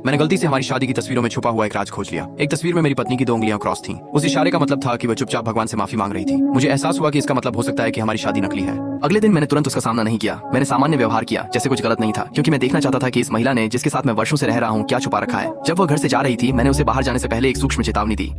मैंने गलती से हमारी शादी की तस्वीरों में छुपा हुआ एक राज खोज लिया। एक तस्वीर में मेरी पत्नी की 2 उंगलियां क्रॉस थीं। उस इशारे का मतलब था कि वह चुपचाप भगवान से माफी मांग रही थी। मुझे एहसास हुआ कि इसका मतलब हो सकता है कि हमारी शादी नकली है। अगले दिन मैंने तुरंत उसका सामना नहीं किया। मैंने सामान्य व्यवहार किया जैसे कुछ गलत नहीं था, क्योंकि मैं देखना चाहता था कि इस महिला ने, जिसके साथ मैं वर्षों से रह रहा हूँ, क्या छुपा रखा है। जब वह घर से जा रही थी, मैंने उसे बाहर जाने से पहले एक सूक्ष्म चेतावनी दी।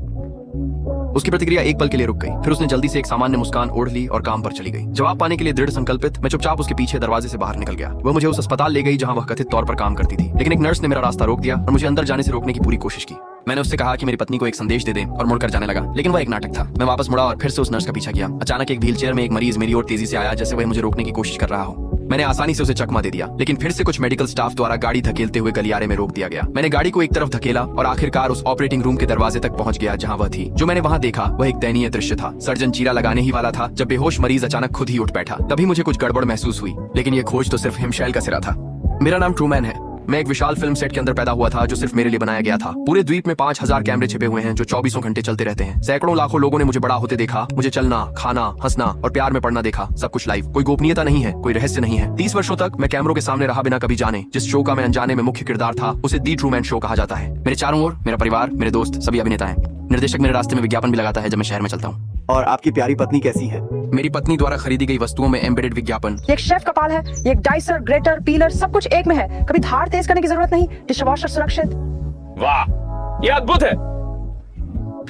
उसकी प्रतिक्रिया एक पल के लिए रुक गई, फिर उसने जल्दी से एक सामान्य मुस्कान ओढ़ ली और काम पर चली गई। जवाब पाने के लिए दृढ़ संकल्पित, मैं चुपचाप उसके पीछे दरवाजे से बाहर निकल गया। वह मुझे उस अस्पताल ले गई जहां वह कथित तौर पर काम करती थी, लेकिन एक नर्स ने मेरा रास्ता रोक दिया और मुझे अंदर जाने से रोकने की पूरी कोशिश की। मैंने उससे कहा कि मेरी पत्नी को एक संदेश दे दे और मुड़कर जाने लगा, लेकिन वह एक नाटक था। मैं वापस मुड़ा और फिर से उस नर्स का पीछा किया। अचानक एक व्हीलचेयर में एक मरीज मेरी ओर तेजी से आया, जैसे वह मुझे रोकने की कोशिश कर रहा हो। मैंने आसानी से उसे चकमा दे दिया, लेकिन फिर से कुछ मेडिकल स्टाफ द्वारा गाड़ी धकेलते हुए गलियारे में रोक दिया गया। मैंने गाड़ी को एक तरफ धकेला और आखिरकार उस ऑपरेटिंग रूम के दरवाजे तक पहुंच गया जहां वह थी। जो मैंने वहां देखा वह एक दयनीय दृश्य था। सर्जन चीरा लगाने ही वाला था जब बेहोश मरीज अचानक खुद ही उठ बैठा। तभी मुझे कुछ गड़बड़ महसूस हुई, लेकिन यह खोज तो सिर्फ हिमशैल का सिरा था। मेरा नाम ट्रूमैन है। मैं एक विशाल फिल्म सेट के अंदर पैदा हुआ था जो सिर्फ मेरे लिए बनाया गया था। पूरे द्वीप में 5000 कैमरे छिपे हुए हैं जो 24 घंटे चलते रहते हैं। सैकड़ों लाखों लोगों ने मुझे बड़ा होते देखा, मुझे चलना, खाना, हंसना और प्यार में पड़ना देखा। सब कुछ लाइव, कोई गोपनीयता नहीं है, कोई रहस्य नहीं है। 30 वर्षों तक मैं कैमरों के सामने रहा बिना कभी जाने। जिस शो का मैं अनजाने में मुख्य किरदार था, उसे दी ट्रूमैन शो कहा जाता है। मेरे चारों ओर मेरा परिवार, मेरे दोस्त, सभी अभिनेता हैं। निर्देशक मेरे रास्ते में विज्ञापन भी लगाता है जब मैं शहर में चलता हूँ। और आपकी प्यारी पत्नी कैसी है? मेरी पत्नी द्वारा खरीदी गई वस्तुओं में एम्बेडेड विज्ञापन, ये एक शेफ कपाल है, ये एक डाइसर, ग्रेटर, पीलर, सब कुछ एक में है। कभी धार तेज करने की जरूरत नहीं, डिशवॉशर सुरक्षित। वाह, ये अद्भुत है।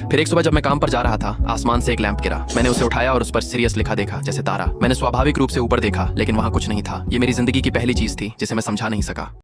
फिर एक सुबह जब मैं काम पर जा रहा था, आसमान से एक लैंप गिरा। मैंने उसे उठाया और उस पर सीरियस लिखा देखा, जैसे तारा। मैंने स्वाभाविक रूप से ऊपर देखा, लेकिन वहां कुछ नहीं था। ये मेरी जिंदगी की पहली चीज थी जिसे मैं समझा नहीं सका।